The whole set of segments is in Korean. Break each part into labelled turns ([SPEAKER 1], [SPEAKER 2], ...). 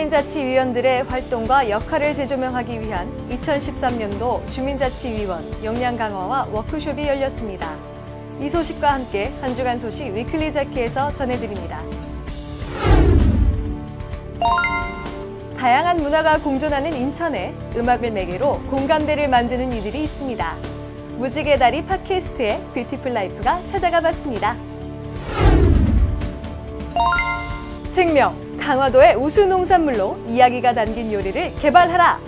[SPEAKER 1] 주민자치위원들의 활동과 역할을 재조명하기 위한 2013년도 주민자치위원 역량 강화와 워크숍이 열렸습니다. 이 소식과 함께 한 주간 소식 위클리 자키에서 전해드립니다. 다양한 문화가 공존하는 인천에 음악을 매개로 공감대를 만드는 이들이 있습니다. 무지개 다리 팟캐스트의 뷰티풀 라이프가 찾아가 봤습니다. 특명, 강화도의 우수 농산물로 이야기가 담긴 요리를 개발하라!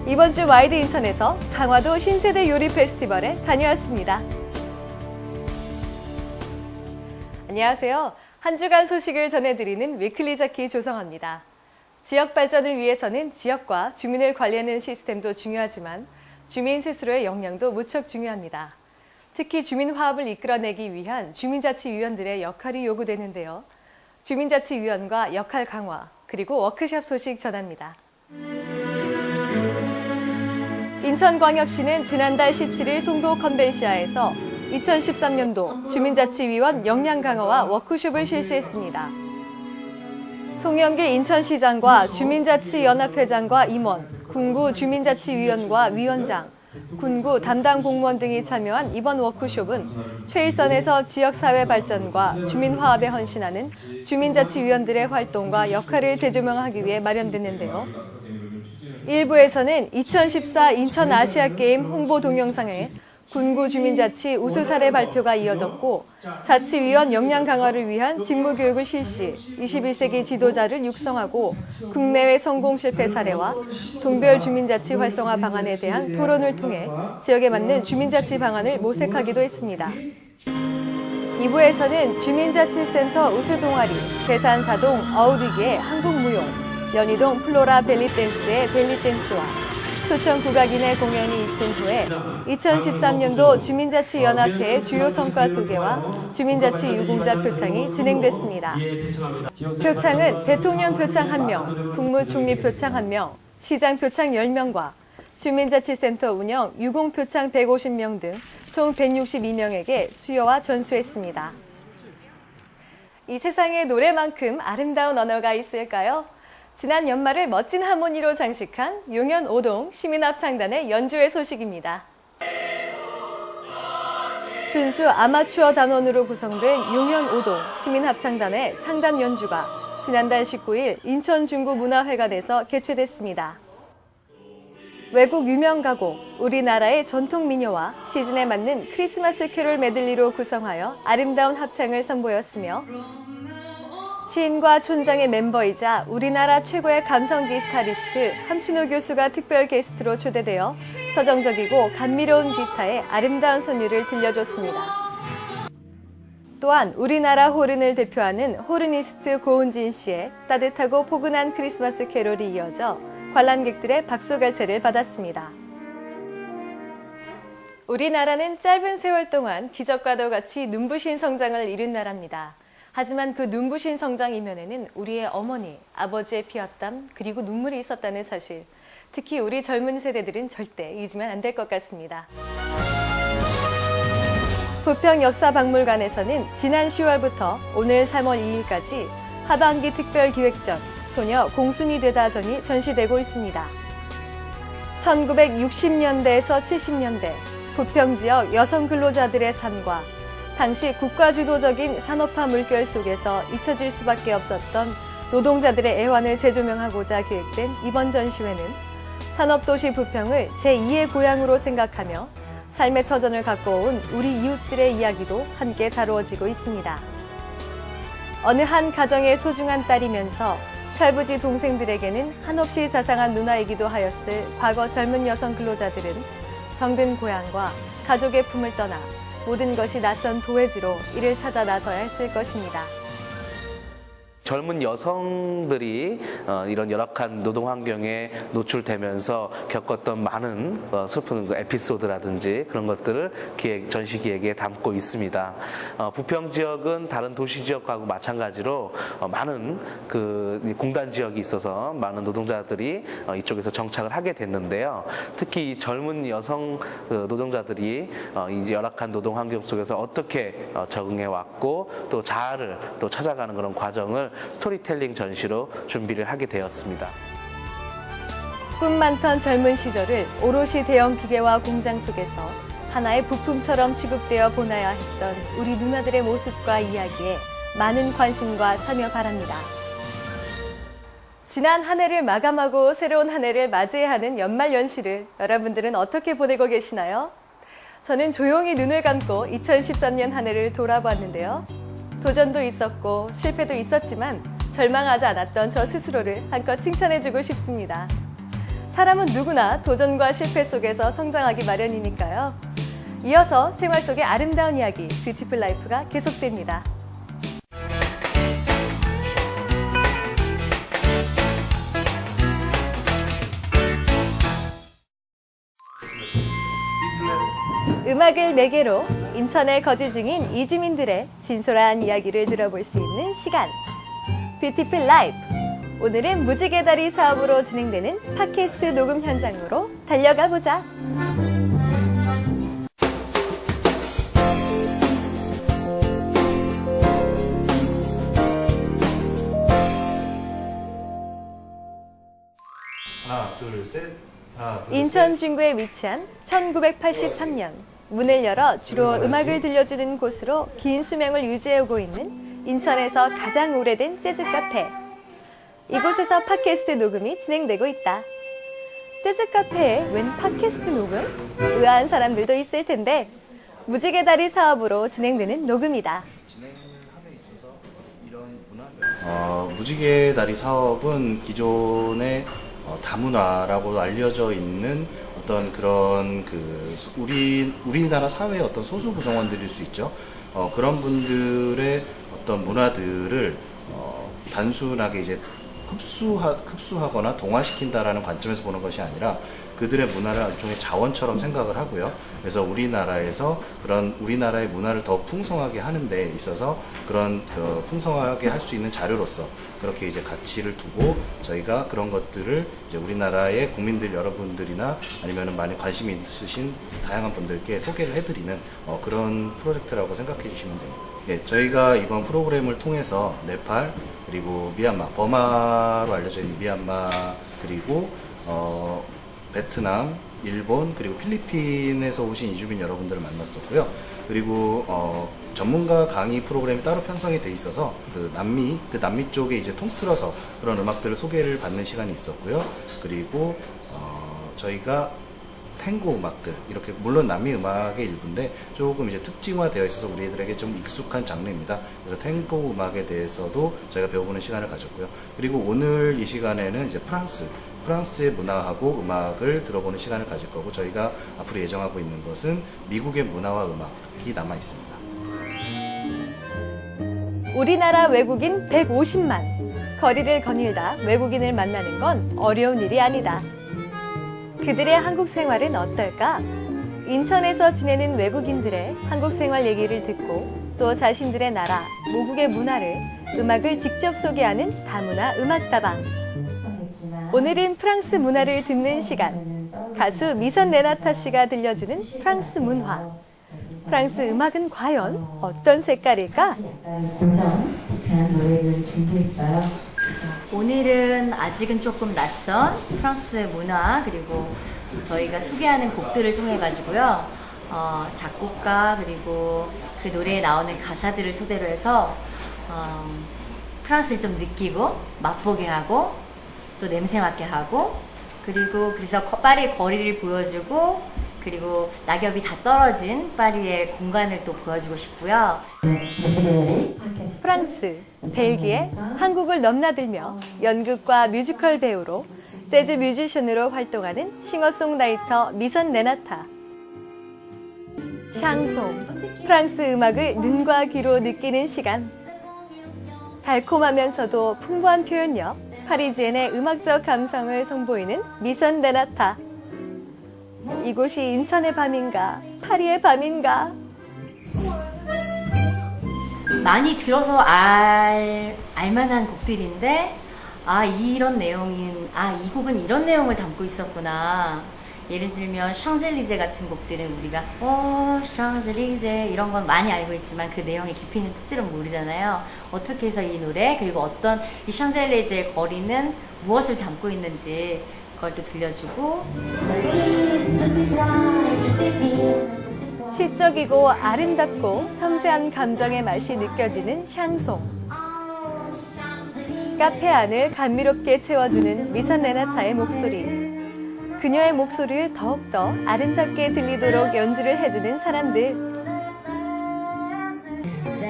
[SPEAKER 1] 이번 주 와이드 인천에서 강화도 신세대 요리 페스티벌에 다녀왔습니다. 안녕하세요. 한 주간 소식을 전해드리는 위클리 자키 조성아입니다. 지역 발전을 위해서는 지역과 주민을 관리하는 시스템도 중요하지만 주민 스스로의 역량도 무척 중요합니다. 특히 주민 화합을 이끌어내기 위한 주민자치위원들의 역할이 요구되는데요. 주민자치위원과 역할 강화, 그리고 워크숍 소식 전합니다. 인천광역시는 지난달 17일 송도 컨벤시아에서 2013년도 주민자치위원 역량 강화와 워크숍을 실시했습니다. 송영길 인천시장과 주민자치연합회장과 임원, 군구 주민자치위원과 위원장, 군구 담당 공무원 등이 참여한 이번 워크숍은 최일선에서 지역사회 발전과 주민화합에 헌신하는 주민자치위원들의 활동과 역할을 재조명하기 위해 마련됐는데요. 1부에서는 2014 인천 아시아게임 홍보 동영상에 군구 주민자치 우수 사례 발표가 이어졌고 자치위원 역량 강화를 위한 직무교육을 실시, 21세기 지도자를 육성하고 국내외 성공 실패 사례와 동별 주민자치 활성화 방안에 대한 토론을 통해 지역에 맞는 주민자치 방안을 모색하기도 했습니다. 2부에서는 주민자치센터 우수 동아리, 괴산사동 어우리기의 한국무용, 연희동 플로라 벨리댄스의 벨리댄스와 표천 국악인의 공연이 있은 후에 2013년도 주민자치연합회의 주요 성과 소개와 주민자치 유공자 표창이 진행됐습니다. 표창은 대통령 표창 1명, 국무총리 표창 1명, 시장 표창 10명과 주민자치센터 운영 유공 표창 150명 등 총 162명에게 수여와 전수했습니다. 이 세상에 노래만큼 아름다운 언어가 있을까요? 지난 연말을 멋진 하모니로 장식한 용현 오동 시민합창단의 연주회 소식입니다. 순수 아마추어 단원으로 구성된 용현 오동 시민합창단의 창단 연주가 지난달 19일 인천 중구문화회관에서 개최됐습니다. 외국 유명 가곡, 우리나라의 전통 민요와 시즌에 맞는 크리스마스 캐롤 메들리로 구성하여 아름다운 합창을 선보였으며 시인과 촌장의 멤버이자 우리나라 최고의 감성 기타리스트 함춘호 교수가 특별 게스트로 초대되어 서정적이고 감미로운 기타의 아름다운 선율을 들려줬습니다. 또한 우리나라 호른을 대표하는 호르니스트 고은진 씨의 따뜻하고 포근한 크리스마스 캐롤이 이어져 관람객들의 박수갈채를 받았습니다. 우리나라는 짧은 세월 동안 기적과도 같이 눈부신 성장을 이룬 나라입니다. 하지만 그 눈부신 성장 이면에는 우리의 어머니, 아버지의 피와 땀, 그리고 눈물이 있었다는 사실, 특히 우리 젊은 세대들은 절대 잊으면 안 될 것 같습니다. 부평역사박물관에서는 지난 10월부터 오늘 3월 2일까지 하반기 특별기획전 소녀 공순이 되다전이 전시되고 있습니다. 1960년대에서 70년대 부평 지역 여성 근로자들의 삶과 당시 국가주도적인 산업화 물결 속에서 잊혀질 수밖에 없었던 노동자들의 애환을 재조명하고자 기획된 이번 전시회는 산업도시 부평을 제2의 고향으로 생각하며 삶의 터전을 가꿔온 우리 이웃들의 이야기도 함께 다루어지고 있습니다. 어느 한 가정의 소중한 딸이면서 철부지 동생들에게는 한없이 자상한 누나이기도 하였을 과거 젊은 여성 근로자들은 정든 고향과 가족의 품을 떠나 모든 것이 낯선 도회지로 이를 찾아 나서야 했을 것입니다.
[SPEAKER 2] 젊은 여성들이 이런 열악한 노동 환경에 노출되면서 겪었던 많은 슬픈 에피소드라든지 그런 것들을 전시 기획에 담고 있습니다. 부평 지역은 다른 도시 지역하고 마찬가지로 많은 공단 지역이 있어서 많은 노동자들이 이쪽에서 정착을 하게 됐는데요. 특히 이 젊은 여성 노동자들이 이제 열악한 노동 환경 속에서 어떻게 적응해 왔고 또 자아를 또 찾아가는 그런 과정을 스토리텔링 전시로 준비를 하게 되었습니다.
[SPEAKER 1] 꿈 많던 젊은 시절을 오롯이 대형 기계와 공장 속에서 하나의 부품처럼 취급되어 보나야 했던 우리 누나들의 모습과 이야기에 많은 관심과 참여 바랍니다. 지난 한 해를 마감하고 새로운 한 해를 맞이해야 하는 연말 연시를 여러분들은 어떻게 보내고 계시나요? 저는 조용히 눈을 감고 2013년 한 해를 돌아보았는데요. 도전도 있었고 실패도 있었지만 절망하지 않았던 저 스스로를 한껏 칭찬해주고 싶습니다. 사람은 누구나 도전과 실패 속에서 성장하기 마련이니까요. 이어서 생활 속의 아름다운 이야기, 뷰티풀 라이프가 계속됩니다. 음악을 매개로 인천에 거주 중인 이주민들의 진솔한 이야기를 들어볼 수 있는 시간. 뷰티풀 라이프. 오늘은 무지개다리 사업으로 진행되는 팟캐스트 녹음 현장으로 달려가 보자.
[SPEAKER 3] 하나, 둘, 셋. 하나, 둘,
[SPEAKER 1] 인천 중구에 위치한 1983년 문을 열어 주로 음악을 들려주는 곳으로 긴 수명을 유지해오고 있는 인천에서 가장 오래된 재즈 카페. 이곳에서 팟캐스트 녹음이 진행되고 있다. 재즈 카페에 웬 팟캐스트 녹음? 의아한 사람들도 있을 텐데 무지개다리 사업으로 진행되는 녹음이다.
[SPEAKER 3] 무지개 다리 사업은 기존의 다문화라고 알려져 있는 어떤 그런 우리나라 사회의 어떤 소수 구성원들일 수 있죠. 그런 분들의 어떤 문화들을 단순하게 이제 흡수하거나 동화시킨다라는 관점에서 보는 것이 아니라 그들의 문화를 일종의 자원처럼 생각을 하고요. 그래서 우리나라에서 그런 우리나라의 문화를 더 풍성하게 하는 데 있어서 그런 풍성하게 할 수 있는 자료로서 그렇게 이제 가치를 두고 저희가 그런 것들을 이제 우리나라의 국민들 여러분들이나 아니면 많이 관심이 있으신 다양한 분들께 소개를 해드리는 그런 프로젝트라고 생각해 주시면 됩니다. 네, 저희가 이번 프로그램을 통해서 네팔 그리고 미얀마, 버마로 알려져 있는 미얀마 그리고 베트남, 일본, 그리고 필리핀에서 오신 이주민 여러분들을 만났었고요. 그리고 전문가 강의 프로그램이 따로 편성이 돼 있어서 남미 쪽에 이제 통틀어서 그런 음악들을 소개를 받는 시간이 있었고요. 그리고 저희가 탱고 음악들, 이렇게 물론 남미 음악의 일부인데 조금 이제 특징화되어 있어서 우리들에게 좀 익숙한 장르입니다. 그래서 탱고 음악에 대해서도 저희가 배워보는 시간을 가졌고요. 그리고 오늘 이 시간에는 이제 프랑스의 문화하고 음악을 들어보는 시간을 가질 거고, 저희가 앞으로 예정하고 있는 것은 미국의 문화와 음악이 남아 있습니다.
[SPEAKER 1] 우리나라 외국인 150만. 거리를 거닐다 외국인을 만나는 건 어려운 일이 아니다. 그들의 한국 생활은 어떨까? 인천에서 지내는 외국인들의 한국 생활 얘기를 듣고 또 자신들의 나라, 모국의 문화를, 음악을 직접 소개하는 다문화 음악다방. 오늘은 프랑스 문화를 듣는 시간. 가수 미선 레나타 씨가 들려주는 프랑스 문화. 프랑스 음악은 과연 어떤 색깔일까?
[SPEAKER 4] 고전 노래를 준비했어요.
[SPEAKER 5] 오늘은 아직은 조금 낯선 프랑스 문화, 그리고 저희가 소개하는 곡들을 통해 가지고요, 작곡가 그리고 그 노래에 나오는 가사들을 토대로 해서 프랑스를 좀 느끼고 맛보게 하고 또 냄새 맡게 하고, 그리고 그래서 파리의 거리를 보여주고, 그리고 낙엽이 다 떨어진 파리의 공간을 또 보여주고 싶고요.
[SPEAKER 1] 프랑스, 벨기에, 한국을 넘나들며 연극과 뮤지컬 배우로 재즈 뮤지션으로 활동하는 싱어송라이터 미선 레나타. 샹송, 프랑스 음악을 눈과 귀로 느끼는 시간. 달콤하면서도 풍부한 표현력, 파리지엔의 음악적 감성을 선보이는 미선 레나타. 이곳이 인천의 밤인가, 파리의 밤인가?
[SPEAKER 5] 많이 들어서 알만한 곡들인데, 이런 내용인, 이 곡은 이런 내용을 담고 있었구나. 예를 들면 샹젤리제 같은 곡들은 우리가 샹젤리제 이런 건 많이 알고 있지만 그 내용의 깊이 있는 뜻들은 모르잖아요. 어떻게 해서 이 노래 그리고 어떤 이 샹젤리제의 거리는 무엇을 담고 있는지 그걸 또 들려주고
[SPEAKER 1] 시적이고 아름답고 섬세한 감정의 맛이 느껴지는 샹송. 카페 안을 감미롭게 채워주는 미선 레나타의 목소리. 그녀의 목소리를 더욱더 아름답게 들리도록 연주를 해주는 사람들.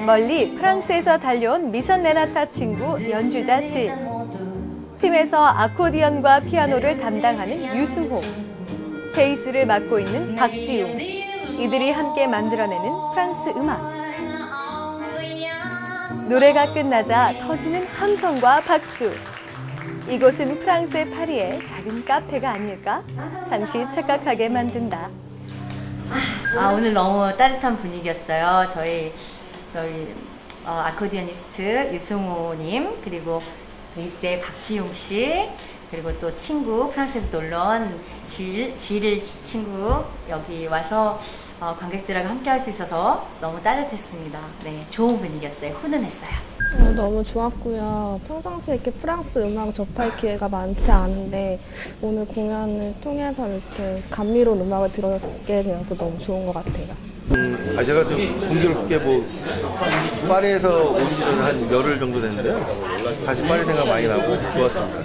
[SPEAKER 1] 멀리 프랑스에서 달려온 미선 레나타 친구 연주자 질. 팀에서 아코디언과 피아노를 담당하는 유승호. 베이스를 맡고 있는 박지웅. 이들이 함께 만들어내는 프랑스 음악. 노래가 끝나자 터지는 함성과 박수. 이곳은 프랑스의 파리의 작은 카페가 아닐까? 잠시 착각하게 만든다.
[SPEAKER 5] 오늘 너무 따뜻한 분위기였어요. 저희 아코디언니스트 유승호님 그리고 베이스의 박지용 씨 그리고 또 친구 프랑스에서 놀러온 질 친구 여기 와서 관객들하고 함께 할 수 있어서 너무 따뜻했습니다. 네, 좋은 분위기였어요. 훈훈했어요.
[SPEAKER 6] 너무 좋았고요. 평상시에 이렇게 프랑스 음악 접할 기회가 많지 않은데 오늘 공연을 통해서 이렇게 감미로운 음악을 들었게 되어서 너무 좋은 것 같아요.
[SPEAKER 7] 제가 좀 공교롭게 파리에서 오기 전에 한 열흘 정도 됐는데요. 다시 파리 생각 많이 나고 좋았습니다.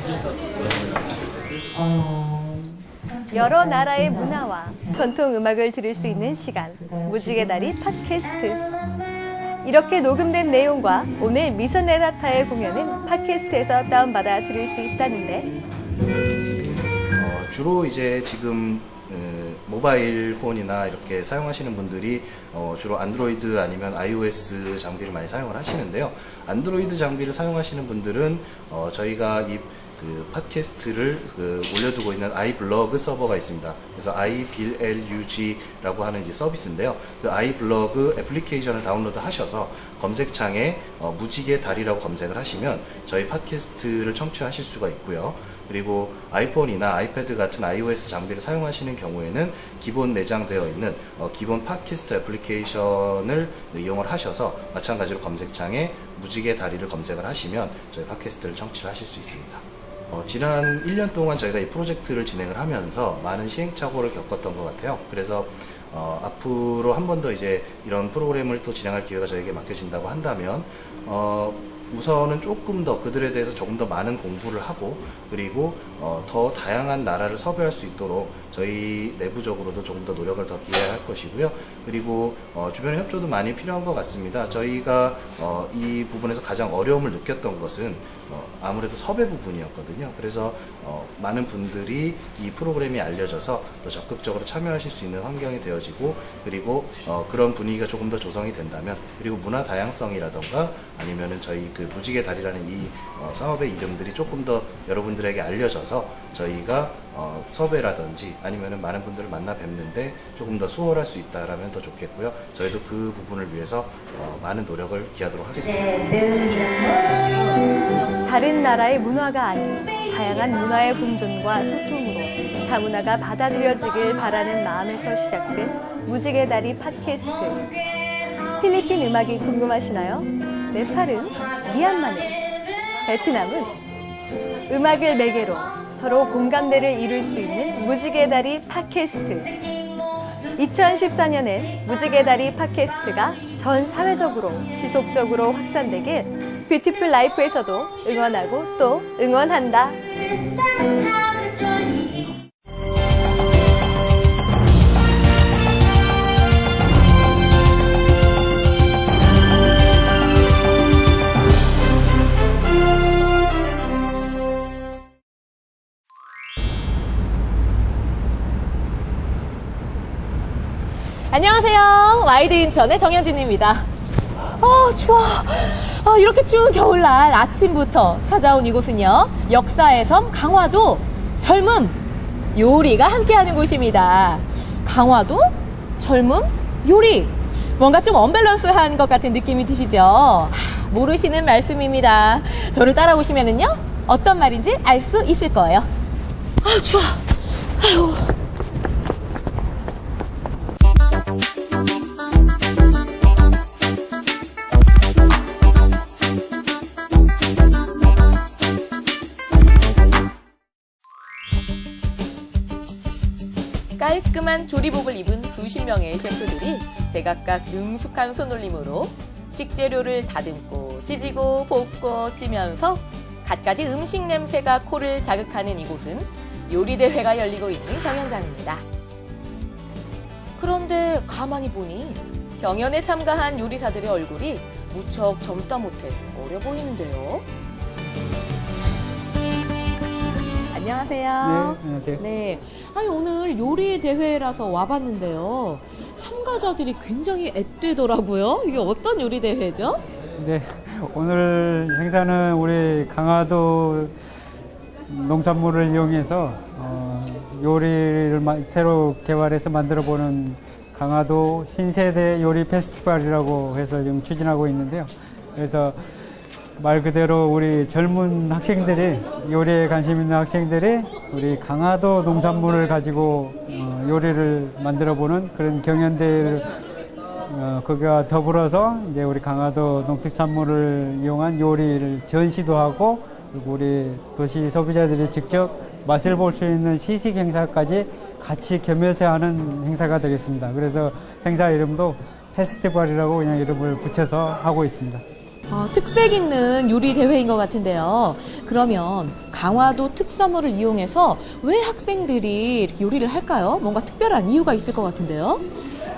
[SPEAKER 1] 여러 나라의 문화와 전통 음악을 들을 수 있는 시간. 무지개 다리 팟캐스트. 이렇게 녹음된 내용과 오늘 미선 레나타의 공연은 팟캐스트에서 다운받아 들을 수 있다는데
[SPEAKER 3] 주로 이제 지금 모바일 폰이나 이렇게 사용하시는 분들이 주로 안드로이드 아니면 iOS 장비를 많이 사용을 하시는데요. 안드로이드 장비를 사용하시는 분들은 저희가 그 팟캐스트를 올려두고 있는 iBlog 서버가 있습니다. 그래서 iBlog라고 하는 이제 서비스인데요. 그 iBlog 애플리케이션을 다운로드 하셔서 검색창에 무지개 다리라고 검색을 하시면 저희 팟캐스트를 청취하실 수가 있고요. 그리고 아이폰이나 아이패드 같은 iOS 장비를 사용하시는 경우에는 기본 내장되어 있는 기본 팟캐스트 애플리케이션을 이용을 하셔서 마찬가지로 검색창에 무지개 다리를 검색을 하시면 저희 팟캐스트를 청취하실 수 있습니다. 지난 1년 동안 저희가 이 프로젝트를 진행을 하면서 많은 시행착오를 겪었던 것 같아요. 그래서 앞으로 한 번 더 이제 이런 프로그램을 또 진행할 기회가 저에게 맡겨진다고 한다면 우선은 조금 더 그들에 대해서 조금 더 많은 공부를 하고 그리고 더 다양한 나라를 섭외할 수 있도록 저희 내부적으로도 조금 더 노력을 더 기해야 할 것이고요. 그리고 주변의 협조도 많이 필요한 것 같습니다. 저희가 이 부분에서 가장 어려움을 느꼈던 것은 아무래도 섭외 부분이었거든요. 그래서 많은 분들이 이 프로그램이 알려져서 더 적극적으로 참여하실 수 있는 환경이 되어지고 그리고 그런 분위기가 조금 더 조성이 된다면 그리고 문화 다양성이라던가 아니면은 저희 그 무지개 다리라는 이 사업의 이름들이 조금 더 여러분들에게 알려져서 저희가 섭외라든지 아니면은 많은 분들을 만나 뵙는데 조금 더 수월할 수 있다라면 더 좋겠고요. 저희도 그 부분을 위해서 많은 노력을 기하도록 하겠습니다.
[SPEAKER 1] 다른 나라의 문화가 아닌 다양한 문화의 공존과 소통으로 다문화가 받아들여지길 바라는 마음에서 시작된 무지개 다리 팟캐스트. 필리핀 음악이 궁금하시나요? 네팔은, 미얀마는, 베트남은 음악을 매개로 서로 공감대를 이룰 수 있는 무지개 다리 팟캐스트. 2014년엔 무지개 다리 팟캐스트가 전 사회적으로 지속적으로 확산되길 뷰티풀 라이프에서도 응원하고 또 응원한다.
[SPEAKER 8] 안녕하세요. 와이드 인천의 정현진입니다. 추워. 이렇게 추운 겨울날 아침부터 찾아온 이곳은요. 역사의 섬 강화도 젊음, 요리가 함께하는 곳입니다. 강화도, 젊음, 요리. 뭔가 좀 언밸런스한 것 같은 느낌이 드시죠? 모르시는 말씀입니다. 저를 따라오시면은요. 어떤 말인지 알 수 있을 거예요. 추워. 아이고. 유니폼을 입은 수십 명의 셰프들이 제각각 능숙한 손놀림으로 식재료를 다듬고 찢고 볶고 찌면서 갖가지 음식 냄새가 코를 자극하는 이곳은 요리대회가 열리고 있는 경연장입니다. 그런데 가만히 보니 경연에 참가한 요리사들의 얼굴이 무척 젊다 못해 어려 보이는데요. 안녕하세요.
[SPEAKER 9] 네, 안녕하세요.
[SPEAKER 8] 네. 아니, 오늘 요리 대회라서 와봤는데요. 참가자들이 굉장히 앳되더라고요. 이게 어떤 요리 대회죠?
[SPEAKER 9] 네, 오늘 행사는 우리 강화도 농산물을 이용해서 요리를 새로 개발해서 만들어보는 강화도 신세대 요리 페스티벌이라고 해서 지금 추진하고 있는데요. 그래서 말 그대로 우리 젊은 학생들이, 요리에 관심 있는 학생들이 우리 강화도 농산물을 가지고 요리를 만들어보는 그런 경연대회를 그와 더불어서 이제 우리 강화도 농특산물을 이용한 요리를 전시도 하고, 그리고 우리 도시 소비자들이 직접 맛을 볼 수 있는 시식 행사까지 같이 겸해서 하는 행사가 되겠습니다. 그래서 행사 이름도 페스티벌이라고 그냥 이름을 붙여서 하고 있습니다.
[SPEAKER 8] 특색 있는 요리 대회인 것 같은데요. 그러면 강화도 특산물을 이용해서 왜 학생들이 이렇게 요리를 할까요? 뭔가 특별한 이유가 있을 것 같은데요.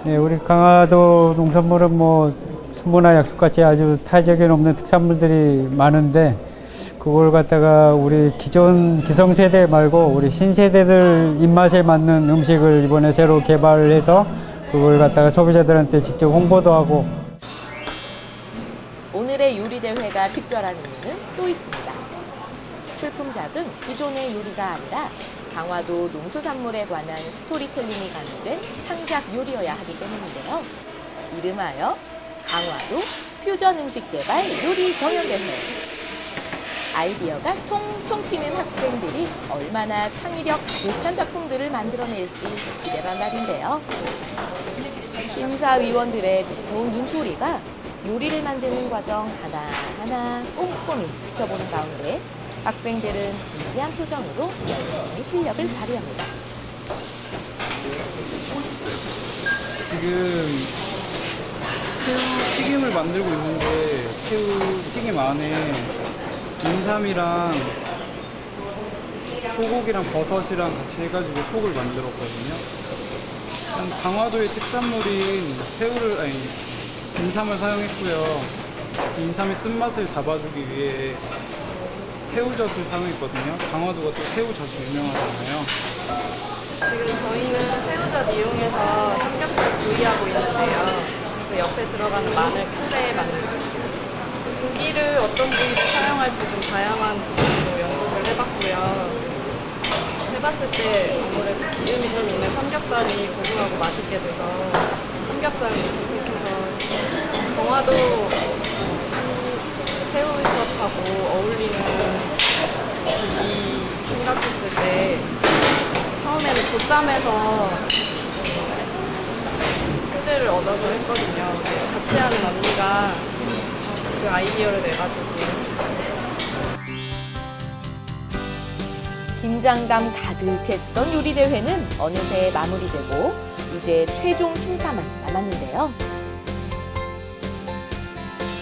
[SPEAKER 9] 네, 우리 강화도 농산물은 뭐 수모나 약수같이 아주 타적이 없는 특산물들이 많은데, 그걸 갖다가 우리 기존 기성세대 말고 우리 신세대들 입맛에 맞는 음식을 이번에 새로 개발을 해서 그걸 갖다가 소비자들한테 직접 홍보도 하고.
[SPEAKER 8] 오늘의 요리 대회가 특별한 이유는 또 있습니다. 출품작은 기존의 요리가 아니라 강화도 농수산물에 관한 스토리텔링이 가미된 창작 요리여야 하기 때문인데요. 이름하여 강화도 퓨전 음식 개발 요리 경연대회. 아이디어가 통통 튀는 학생들이 얼마나 창의력 가득한 작품들을 만들어낼지 기대가 나는데요. 심사위원들의 매서운 눈초리가 요리를 만드는 과정 하나하나 꼼꼼히 지켜보는 가운데 학생들은 진지한 표정으로 열심히 실력을 발휘합니다.
[SPEAKER 10] 지금 새우 튀김을 만들고 있는데, 새우 튀김 안에 인삼이랑 소고기랑 버섯이랑 같이 해가지고 속을 만들었거든요. 강화도의 특산물인 인삼을 사용했고요. 인삼의 쓴맛을 잡아주기 위해 새우젓을 사용했거든요. 강화도가 또 새우젓이 유명하잖아요.
[SPEAKER 6] 지금 저희는 새우젓 이용해서 삼겹살 구이하고 있는데요. 그 옆에 들어가는 마늘 퓨레 만들고 있습니다. 고기를 어떤 부위를 사용할지 좀 다양한 부위로 연습을 해봤고요. 해봤을 때 아무래도 기름이 좀 있는 삼겹살이 고소하고 맛있게 돼서 삼겹살을 선택해서 강화도 새우젓하고 어울리는 고기 생각했을 때 처음에는 보쌈에서 소재를 얻어서 했거든요. 같이 하는 언니가 그 아이디어를 내가지고.
[SPEAKER 8] 긴장감 가득했던 요리 대회는 어느새 마무리되고 이제 최종 심사만 남았는데요.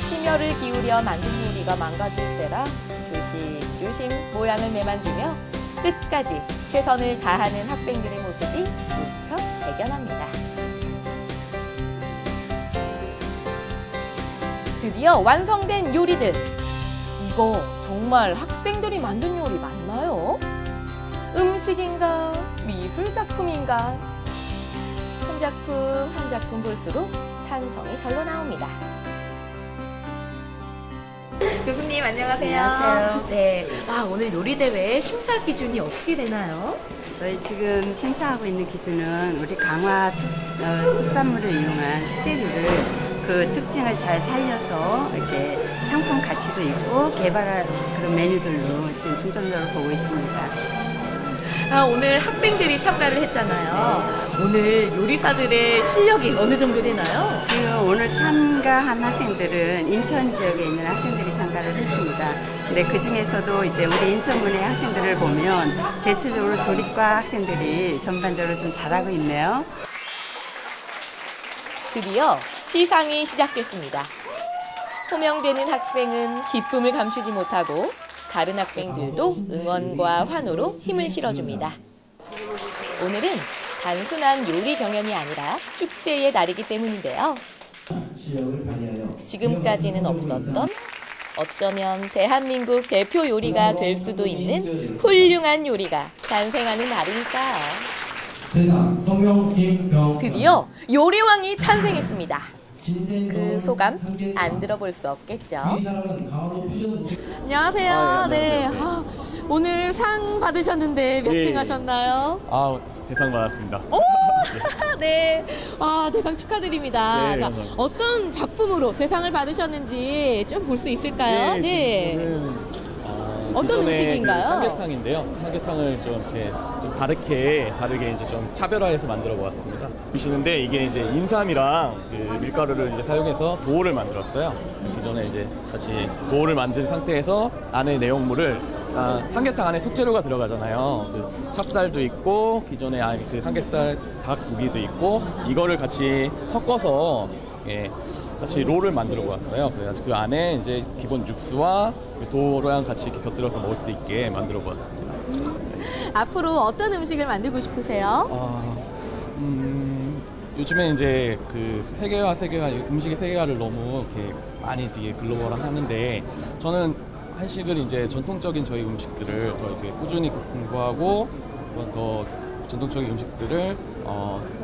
[SPEAKER 8] 심혈을 기울여 만든 요리가 망가질세라 조심조심 모양을 매만지며 끝까지 최선을 다하는 학생들의 모습이 무척 대견합니다. 드디어 완성된 요리들. 이거 정말 학생들이 만든 요리 맞나요? 음식인가? 미술 작품인가? 한 작품 한 작품 볼수록 탄성이 절로 나옵니다. 교수님 안녕하세요.
[SPEAKER 11] 안녕하세요.
[SPEAKER 8] 네. 오늘 요리 대회 심사 기준이 어떻게 되나요?
[SPEAKER 11] 저희 지금 심사하고 있는 기준은 우리 강화 특산물을 이용한 식재료를 그 특징을 잘 살려서 이렇게 상품 가치도 있고 개발할 그런 메뉴들로 지금 중점적으로 보고 있습니다.
[SPEAKER 8] 오늘 학생들이 참가를 했잖아요. 오늘 요리사들의 실력이 어느 정도 되나요?
[SPEAKER 11] 지금 오늘 참가한 학생들은 인천 지역에 있는 학생들이 참가를 했습니다. 근데 그 중에서도 이제 우리 인천문의 학생들을 보면 대체적으로 조리과 학생들이 전반적으로 좀 잘하고 있네요.
[SPEAKER 8] 드디어 시상이 시작됐습니다. 호명되는 학생은 기쁨을 감추지 못하고 다른 학생들도 응원과 환호로 힘을 실어줍니다. 오늘은 단순한 요리 경연이 아니라 축제의 날이기 때문인데요. 지금까지는 없었던 어쩌면 대한민국 대표 요리가 될 수도 있는 훌륭한 요리가 탄생하는 날이니까요. 드디어 요리왕이 탄생했습니다. 그 소감 안 들어볼 수 없겠죠. 안녕하세요. 네. 오늘 상 받으셨는데 몇 등 하셨나요?
[SPEAKER 12] 대상 받았습니다.
[SPEAKER 8] 오! 네. 대상 축하드립니다.
[SPEAKER 12] 네,
[SPEAKER 8] 자,
[SPEAKER 12] 감사합니다.
[SPEAKER 8] 어떤 작품으로 대상을 받으셨는지 좀 볼 수 있을까요? 네. 어떤 음식인가요?
[SPEAKER 12] 삼계탕인데요. 삼계탕을 좀 이렇게 좀 다르게 이제 좀 차별화해서 만들어 보았습니다. 보시는데 이게 이제 인삼이랑 그 밀가루를 이제 사용해서 도우를 만들었어요. 기존에 이제 같이 도우를 만든 상태에서 안에 내용물을 삼계탕 안에 속재료가 들어가잖아요. 그 찹쌀도 있고 기존에 그 삼겹살 닭고기도 있고 이거를 같이 섞어서 같이 롤을 만들어 보았어요. 그래가지고 그 안에 이제 기본 육수와 도우랑 같이 이렇게 곁들여서 먹을 수 있게 만들어 보았습니다.
[SPEAKER 8] 앞으로 어떤 음식을 만들고 싶으세요?
[SPEAKER 12] 요즘에 이제 그 세계화 음식의 세계화를 너무 이렇게 많이 되게 글로벌화하는데 저는 한식을 이제 전통적인 저희 음식들을 더 이렇게 꾸준히 공부하고 더 전통적인 음식들을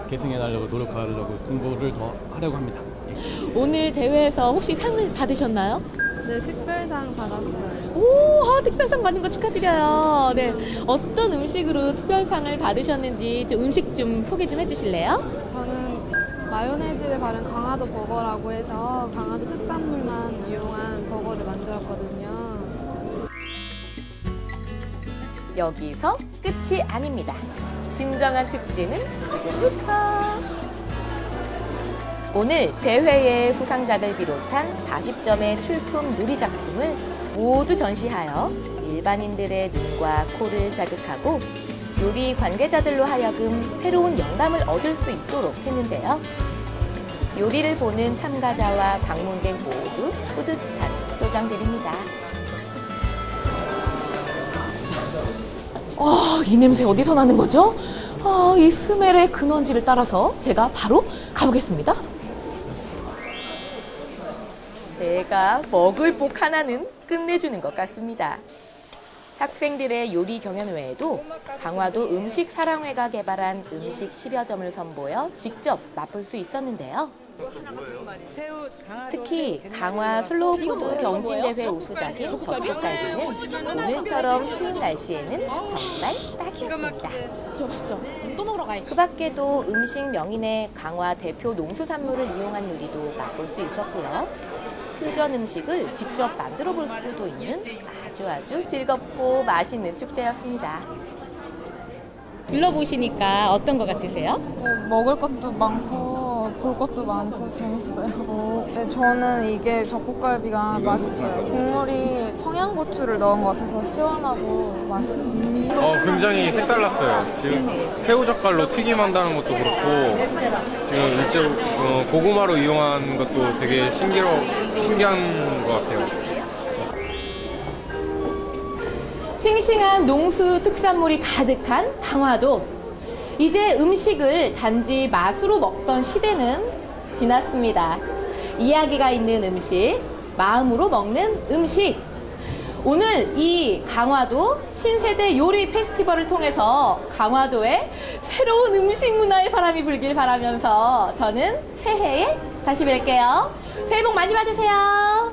[SPEAKER 12] 계승해 나려고 노력하려고 공부를 더 하려고 합니다.
[SPEAKER 8] 오늘 대회에서 혹시 상을 받으셨나요?
[SPEAKER 6] 네, 특별상 받았어요.
[SPEAKER 8] 오, 특별상 받은 거 축하드려요. 네, 어떤 음식으로 특별상을 받으셨는지 좀 음식 좀 소개 좀 해주실래요?
[SPEAKER 6] 저는 마요네즈를 바른 강화도 버거라고 해서 강화도 특산물만 이용한 버거를 만들었거든요.
[SPEAKER 8] 여기서 끝이 아닙니다. 진정한 축제는 지금부터. 오늘 대회의 수상작을 비롯한 40점의 출품 요리 작품을 모두 전시하여 일반인들의 눈과 코를 자극하고 요리 관계자들로 하여금 새로운 영감을 얻을 수 있도록 했는데요. 요리를 보는 참가자와 방문객 모두 뿌듯한 표정들입니다. 이 냄새 어디서 나는 거죠? 이 스멜의 근원지를 따라서 제가 바로 가보겠습니다. 제가 먹을 복 하나는 끝내주는 것 같습니다. 학생들의 요리 경연 외에도 강화도 음식사랑회가 개발한 음식 10여 점을 선보여 직접 맛볼 수 있었는데요. 특히 강화 슬로우푸드 경진대회 우수작인 젓국갈비는 오늘처럼 추운 날씨에는 정말 딱이었습니다. 저 맛있죠? 또 먹으러 가야지. 그 밖에도 음식 명인의 강화 대표 농수산물을 이용한 요리도 맛볼 수 있었고요. 퓨전 음식을 직접 만들어 볼 수도 있는 아주 즐겁고 맛있는 축제였습니다. 둘러보시니까 어떤 것 같으세요?
[SPEAKER 6] 먹을 것도 많고 볼 것도 많고 재밌어요. 네, 저는 이게 젓국갈비가 맛있어요. 국물이 청양고추를 넣은 것 같아서 시원하고 맛있어요.
[SPEAKER 13] 굉장히 색달랐어요. 지금 새우젓갈로 튀김한다는 것도 그렇고 지금 일제로 고구마로 이용한 것도 되게 신기한 것 같아요.
[SPEAKER 8] 싱싱한 농수 특산물이 가득한 강화도. 이제 음식을 단지 맛으로 먹던 시대는 지났습니다. 이야기가 있는 음식, 마음으로 먹는 음식. 오늘 이 강화도 신세대 요리 페스티벌을 통해서 강화도에 새로운 음식 문화의 바람이 불길 바라면서 저는 새해에 다시 뵐게요. 새해 복 많이 받으세요.